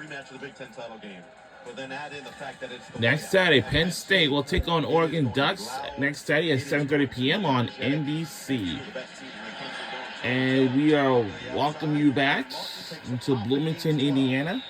rematch of the Big Ten title game. But then add in the fact that it's Next Saturday, Penn State will take on Oregon Ducks next Saturday at 7:30 p.m. on NBC. And we are welcome you back into Bloomington, Indiana.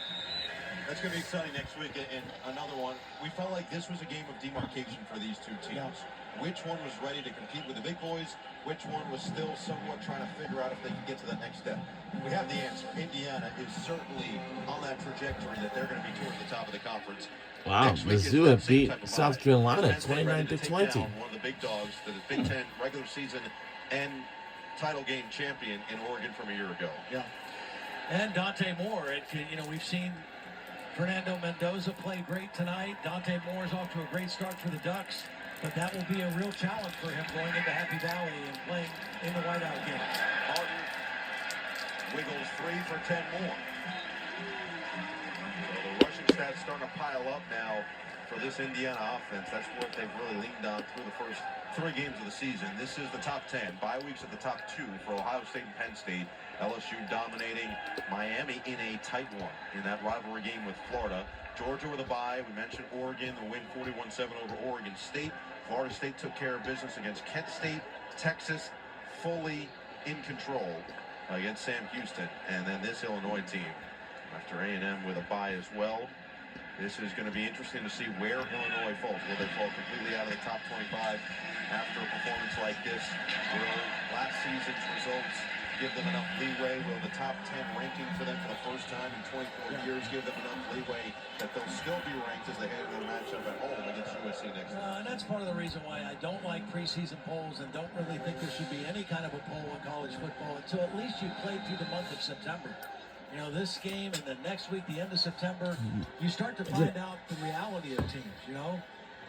That's going to be exciting next week. And another one, we felt like this was a game of demarcation for these two teams. Which one was ready to compete with the big boys? Which one was still somewhat trying to figure out if they could get to that next step? We have the answer. Indiana is certainly on that trajectory that they're going to be towards the top of the conference. Wow, Missouri beat South Carolina 29-20. One of the big dogs, the Big Ten regular season and title game champion in Oregon from a year ago. Yeah. And Dante Moore, we've seen Fernando Mendoza play great tonight. Dante Moore is off to a great start for the Ducks, but that will be a real challenge for him going into Happy Valley and playing in the whiteout game. Martin wiggles 3 for 10 more. So the rushing stats starting to pile up now for this Indiana offense. That's what they've really leaned on through the first 3 games of the season. This is the top 10. Bye weeks at the top 2 for Ohio State and Penn State. LSU dominating Miami in a tight one in that rivalry game with Florida. Georgia with a bye. We mentioned Oregon, the win 41-7 over Oregon State. Florida State took care of business against Kent State. Texas fully in control against Sam Houston. And then this Illinois team after A&M with a bye as well. This is going to be interesting to see where Illinois falls. Will they fall completely out of the top 25 after a performance like this? Will last season's results give them enough leeway? Will the top 10 ranking for them for the first time in 24 years give them enough leeway that they'll still be ranked as they head into the matchup at home against USC next week? And that's part of the reason why I don't like preseason polls and don't really think there should be any kind of a poll in college football until at least you play through the month of September. You know, this game and the next week, the end of September, you start to find out the reality of teams, you know.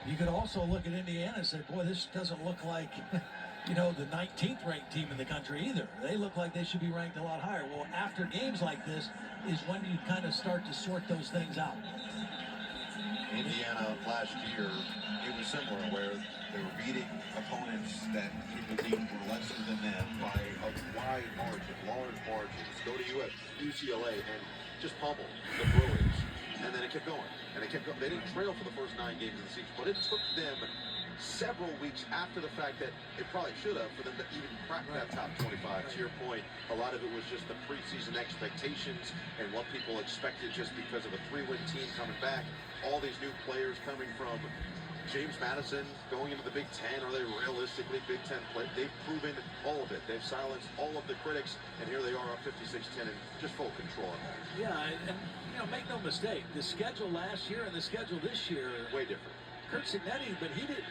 You could also look at Indiana and say, boy, this doesn't look like, the 19th ranked team in the country either. They look like they should be ranked a lot higher. Well, after games like this is when you kind of start to sort those things out. Indiana last year, it was similar where they were beating opponents that people deemed were lesser than them by a wide margin, large margins. Go to UCLA and just pummel the Bruins. And then it kept going. And it kept going. They didn't trail for the first 9 games of the season, but it took them several weeks after the fact that it probably should have for them to even crack that top 25. To your point, a lot of it was just the preseason expectations and what people expected just because of a 3-win team coming back. All these new players coming from James Madison going into the Big Ten. Are they realistically Big Ten play? They've proven all of it. They've silenced all of the critics, and here they are up 56-10 and just full control. Yeah, and make no mistake, the schedule last year and the schedule this year way different. Curt Cignetti, but he didn't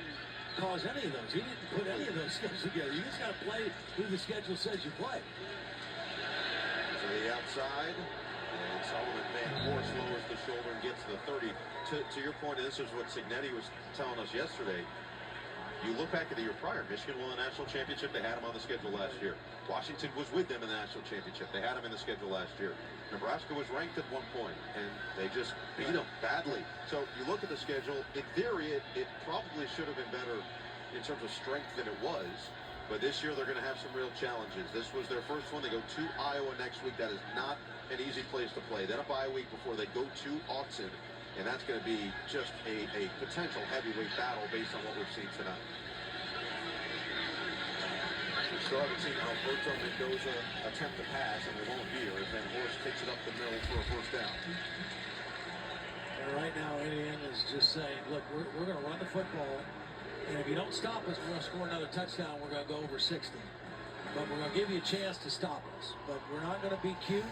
cause any of those. He didn't put any of those schedules together. You just got to play who the schedule says you play. To the outside, and Solomon Van Horst lowers the shoulder and gets to the 30. To your point, and this is what Cignetti was telling us yesterday. You look back at the year prior, Michigan won the national championship. They had him on the schedule last year. Washington was with them in the national championship. They had him in the schedule last year. Nebraska was ranked at one point, and they just beat them badly. So you look at the schedule, in theory, it probably should have been better in terms of strength than it was. But this year, they're going to have some real challenges. This was their first one. They go to Iowa next week. That is not an easy place to play. Then a bye week before they go to Autzen. And that's going to be just a potential heavyweight battle based on what we've seen tonight. We still haven't seen Alberto Mendoza attempt to pass, and it won't be here as Van Horst takes it up the middle for a first down. And right now, Indiana is just saying, look, we're going to run the football, and if you don't stop us, we're going to score another touchdown. We're going to go over 60. But we're going to give you a chance to stop us. But we're not going to be cute.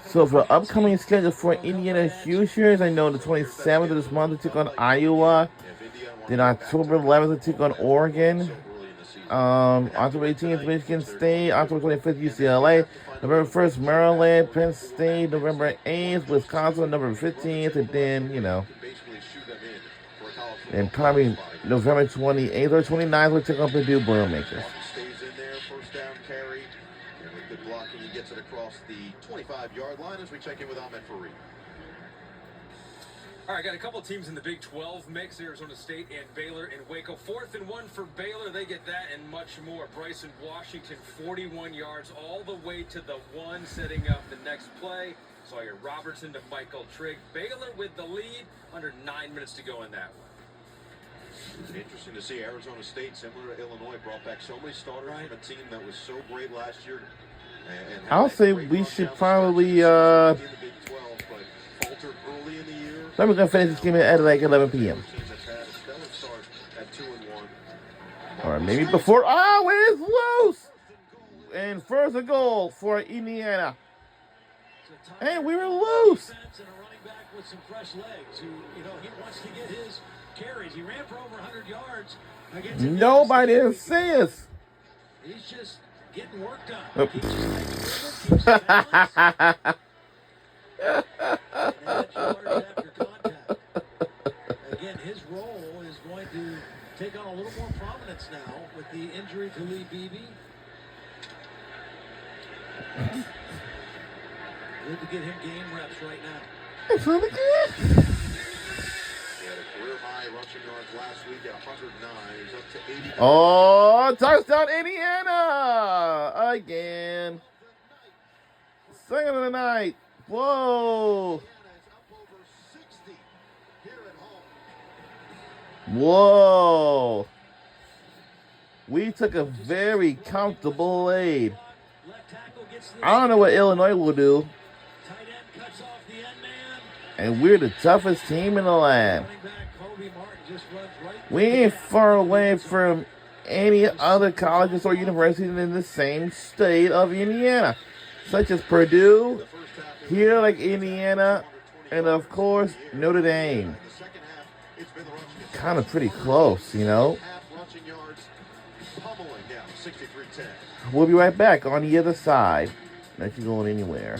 So for upcoming schedule for Indiana Hoosiers, I know the 27th of this month they took on Iowa. Then October 11th they took on Oregon. October 18th Michigan State. October 25th UCLA. November 1st Maryland, Penn State. November 8th Wisconsin. November 15th, and then and probably November 28th or 29th we took on Purdue Boilermakers. He gets it across the 25-yard line as we check in with Ahmed Fareed. All right, got a couple teams in the Big 12 mix, Arizona State and Baylor and Waco. 4th and 1 for Baylor. They get that and much more. Bryson Washington, 41 yards all the way to the 1, setting up the next play. Sawyer Robertson to Michael Trigg. Baylor with the lead. Under 9 minutes to go in that one. It's interesting to see Arizona State, similar to Illinois, brought back so many starters from a team that was so great last year. And I'll say we should probably in the Big 12, but faltered early in the year. I'm gonna finish this game at like 11 p.m. Team that's had a stellar start at 2-1. Or maybe before. Oh, it is loose! And first and goal for Indiana. Hey, we were loose. And a running back with some fresh legs who, he wants to get his carries. He ran for over 100 yards against Nobody didn't see us. He's just getting work done. Oop. Keeps his legs moving, keeps his balance. And that's yards after contact. Again, his role is going to take on a little more prominence now with the injury to Lee Beebe. Good to get him game reps right now. It's really good. He had a career high rushing yards last week at 109. He's up to 80. Oh, touchdown Indiana again. Second of the night. Whoa. Whoa. We took a very comfortable lead. I don't know what Illinois will do. Tight end cuts off the end man. And we're the toughest team in the land. Running back Kobe Martin just runs right. We ain't far away from any other colleges or universities in the same state of Indiana, such as Purdue, here like Indiana, and of course Notre Dame. Kind of pretty close, you know. We'll be right back on the other side. Not you going anywhere.